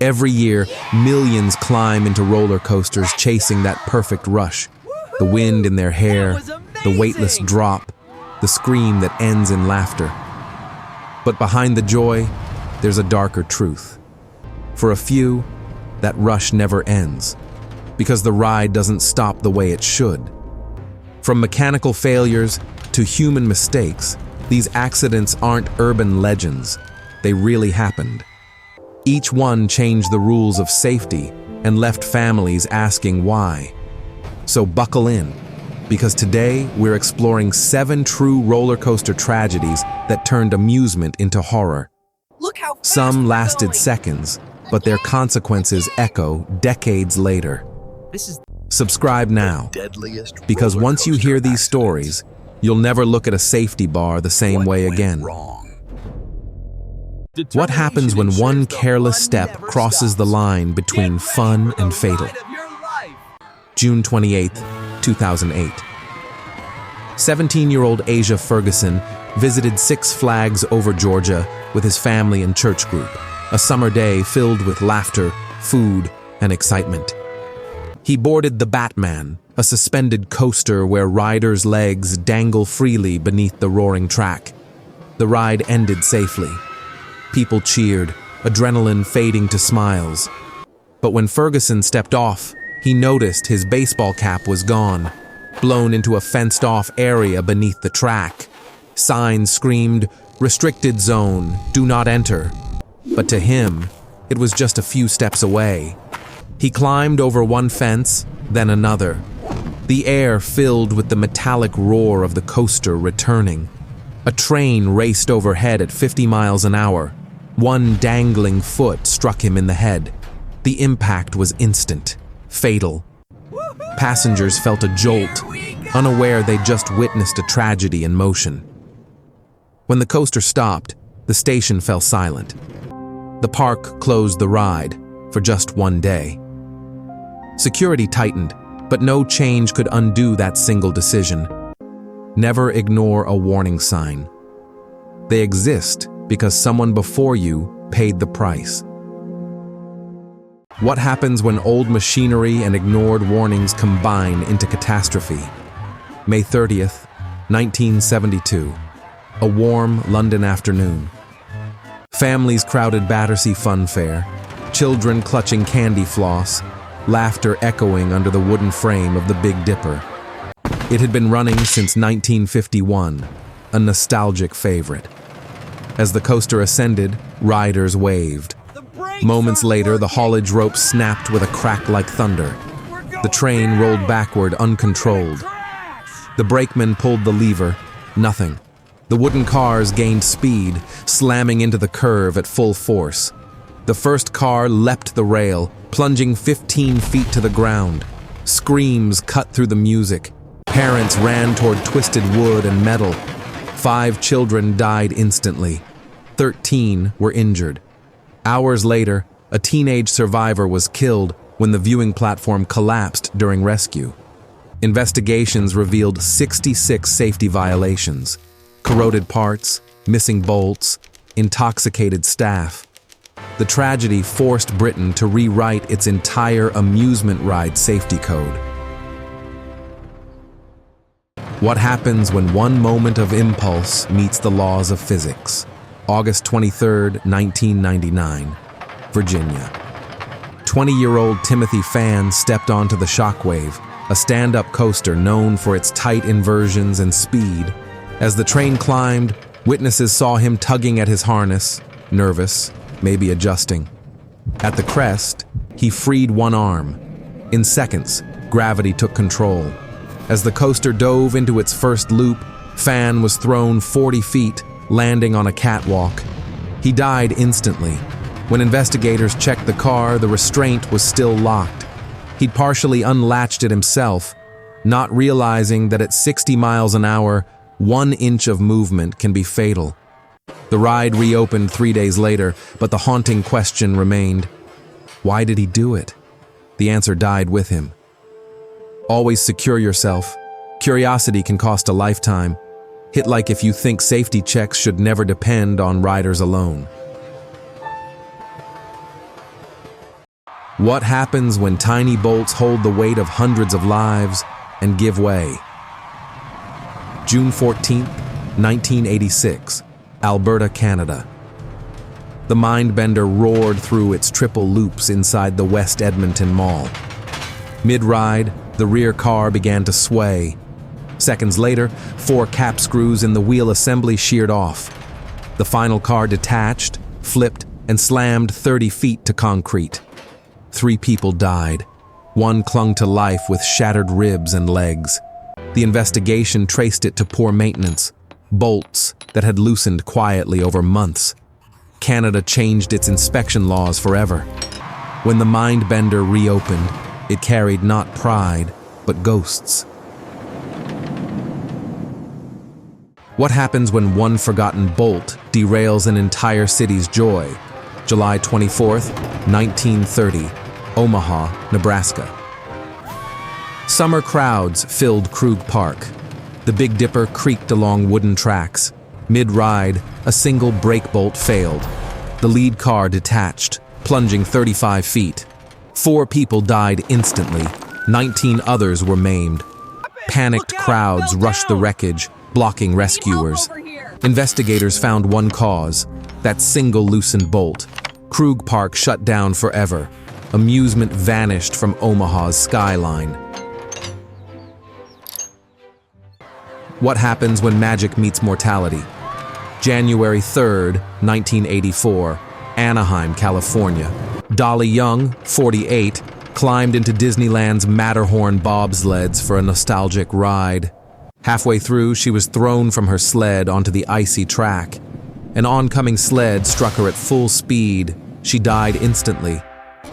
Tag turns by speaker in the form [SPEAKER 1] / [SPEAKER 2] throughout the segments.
[SPEAKER 1] Every year, millions climb into roller coasters chasing that perfect rush. The wind in their hair, the weightless drop, the scream that ends in laughter. But behind the joy, there's a darker truth. For a few, that rush never ends, because the ride doesn't stop the way it should. From mechanical failures to human mistakes, these accidents aren't urban legends. They really happened. Each one changed the rules of safety and left families asking why. So buckle in, because today we're exploring 7 true roller coaster tragedies that turned amusement into horror. Some lasted seconds, but their consequences echo decades later. Subscribe now, because once you hear these stories, you'll never look at a safety bar the same way again. What happens when one careless step crosses the line between fun and fatal? June 28, 2008. 17-year-old Asia Ferguson visited Six Flags over Georgia with his family and church group, a summer day filled with laughter, food, and excitement. He boarded the Batman, a suspended coaster where riders' legs dangle freely beneath the roaring track. The ride ended safely. People cheered, adrenaline fading to smiles. But when Ferguson stepped off, he noticed his baseball cap was gone, blown into a fenced-off area beneath the track. Signs screamed, "Restricted zone, do not enter." But to him, it was just a few steps away. He climbed over one fence, then another. The air filled with the metallic roar of the coaster returning. A train raced overhead at 50 miles an hour. One dangling foot struck him in the head. The impact was instant, fatal. Passengers felt a jolt, unaware they'd just witnessed a tragedy in motion. When the coaster stopped, the station fell silent. The park closed the ride for just one day. Security tightened, but no change could undo that single decision. Never ignore a warning sign. They exist because someone before you paid the price. What happens when old machinery and ignored warnings combine into catastrophe? May 30th, 1972. A warm London afternoon. Families crowded Battersea Fun Fair, children clutching candy floss, laughter echoing under the wooden frame of the Big Dipper. It had been running since 1951, a nostalgic favorite. As the coaster ascended, riders waved. Moments later, the haulage rope snapped with a crack like thunder. The train rolled backward uncontrolled. The brakeman pulled the lever. Nothing. The wooden cars gained speed, slamming into the curve at full force. The first car leapt the rail, plunging 15 feet to the ground. Screams cut through the music. Parents ran toward twisted wood and metal. 5 children died instantly. 13 were injured. Hours later, a teenage survivor was killed when the viewing platform collapsed during rescue. Investigations revealed 66 safety violations: corroded parts, missing bolts, intoxicated staff. The tragedy forced Britain to rewrite its entire amusement ride safety code. What happens when one moment of impulse meets the laws of physics? August 23, 1999, Virginia. 20-year-old Timothy Fan stepped onto the Shockwave, a stand-up coaster known for its tight inversions and speed. As the train climbed, witnesses saw him tugging at his harness, nervous, maybe adjusting. At the crest, he freed one arm. In seconds, gravity took control. As the coaster dove into its first loop, Fan was thrown 40 feet, landing on a catwalk. He died instantly. When investigators checked the car, the restraint was still locked. He'd partially unlatched it himself, not realizing that at 60 miles an hour, 1 inch of movement can be fatal. The ride reopened 3 days later, but the haunting question remained: why did he do it? The answer died with him. Always secure yourself. Curiosity can cost a lifetime. Hit like if you think safety checks should never depend on riders alone. What happens when tiny bolts hold the weight of hundreds of lives and give way? June 14, 1986, Alberta, Canada. The Mindbender roared through its triple loops inside the West Edmonton Mall. Mid-ride, the rear car began to sway. Seconds later, 4 cap screws in the wheel assembly sheared off. The final car detached, flipped, and slammed 30 feet to concrete. 3 people died. 1 clung to life with shattered ribs and legs. The investigation traced it to poor maintenance, bolts that had loosened quietly over months. Canada changed its inspection laws forever. When the Mindbender reopened, it carried not pride, but ghosts. What happens when one forgotten bolt derails an entire city's joy? July 24th, 1930, Omaha, Nebraska. Summer crowds filled Krug Park. The Big Dipper creaked along wooden tracks. Mid-ride, a single brake bolt failed. The lead car detached, plunging 35 feet. 4 people died instantly. 19 others were maimed. Panicked crowds rushed the wreckage, blocking rescuers. Investigators found one cause, that single loosened bolt. Krug Park shut down forever. Amusement vanished from Omaha's skyline. What happens when magic meets mortality? January 3rd, 1984, Anaheim, California. Dolly Young, 48, climbed into Disneyland's Matterhorn Bobsleds for a nostalgic ride. Halfway through, she was thrown from her sled onto the icy track. An oncoming sled struck her at full speed. She died instantly.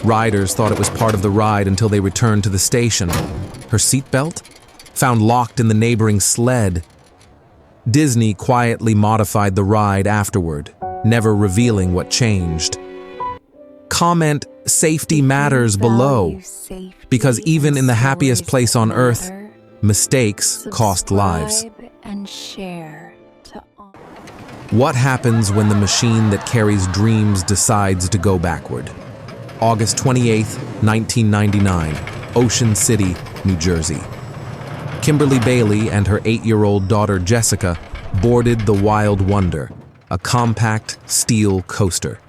[SPEAKER 1] Riders thought it was part of the ride until they returned to the station. Her seatbelt? Found locked in the neighboring sled. Disney quietly modified the ride afterward, never revealing what changed. Comment "Safety matters" below, because even in the happiest place on earth, mistakes cost lives. What happens when the machine that carries dreams decides to go backward? August 28, 1999, Ocean City, New Jersey. Kimberly Bailey and her 8-year-old daughter Jessica boarded the Wild Wonder, a compact steel coaster.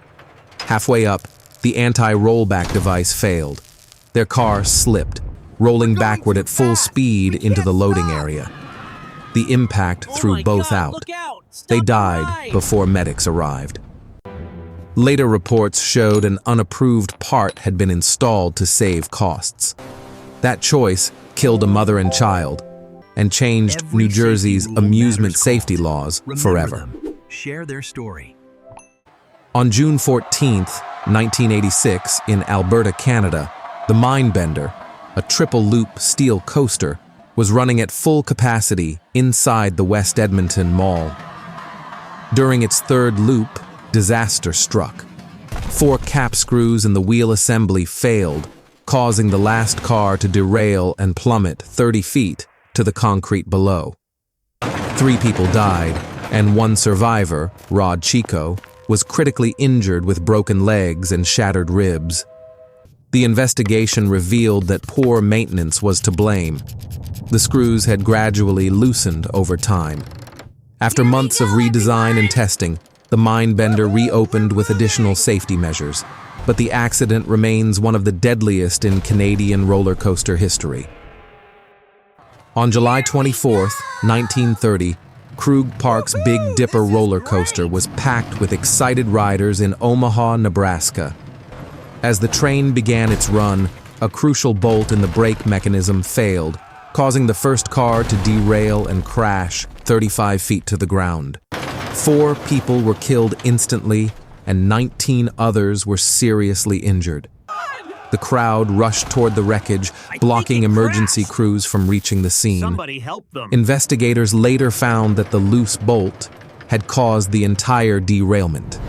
[SPEAKER 1] Halfway up, the anti-rollback device failed. Their car slipped, rolling backward at full speed into the loading area. The impact threw both out. They died before medics arrived. Later reports showed an unapproved part had been installed to save costs. That choice killed a mother and child and changed New Jersey's amusement safety laws forever.
[SPEAKER 2] Share their story.
[SPEAKER 1] On June 14, 1986, in Alberta, Canada, the Mindbender, a triple-loop steel coaster, was running at full capacity inside the West Edmonton Mall. During its 3rd loop, disaster struck. 4 cap screws in the wheel assembly failed, causing the last car to derail and plummet 30 feet to the concrete below. 3 people died, and 1 survivor, Rod Chico, was critically injured with broken legs and shattered ribs. The investigation revealed that poor maintenance was to blame. The screws had gradually loosened over time. After months of redesign and testing, the Mindbender reopened with additional safety measures, but the accident remains one of the deadliest in Canadian roller coaster history. On July 24, 1930, Krug Park's Big Dipper roller coaster was packed with excited riders in Omaha, Nebraska. As the train began its run, a crucial bolt in the brake mechanism failed, causing the first car to derail and crash 35 feet to the ground. 4 people were killed instantly, and 19 others were seriously injured. The crowd rushed toward the wreckage, blocking emergency crews from reaching the scene.
[SPEAKER 2] Somebody help them.
[SPEAKER 1] Investigators later found that the loose bolt had caused the entire derailment.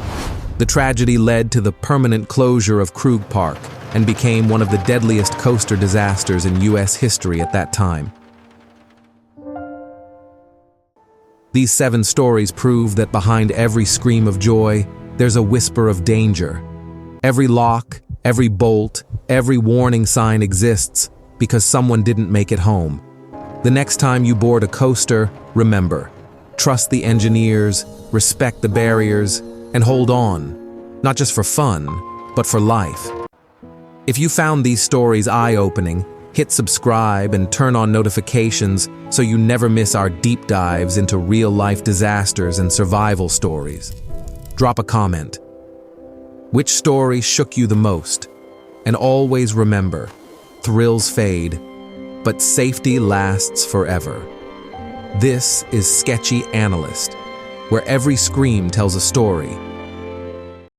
[SPEAKER 1] The tragedy led to the permanent closure of Krug Park and became one of the deadliest coaster disasters in U.S. history at that time. These 7 stories prove that behind every scream of joy, there's a whisper of danger. Every lock, every bolt, Every warning sign exists because someone didn't make it home. The next time you board a coaster, remember, trust the engineers, respect the barriers, and hold on, not just for fun, but for life. If you found these stories eye-opening, hit subscribe and turn on notifications so you never miss our deep dives into real-life disasters and survival stories. Drop a comment. Which story shook you the most? And always remember, thrills fade, but safety lasts forever. This is Sketchy Analyst, where every scream tells a story,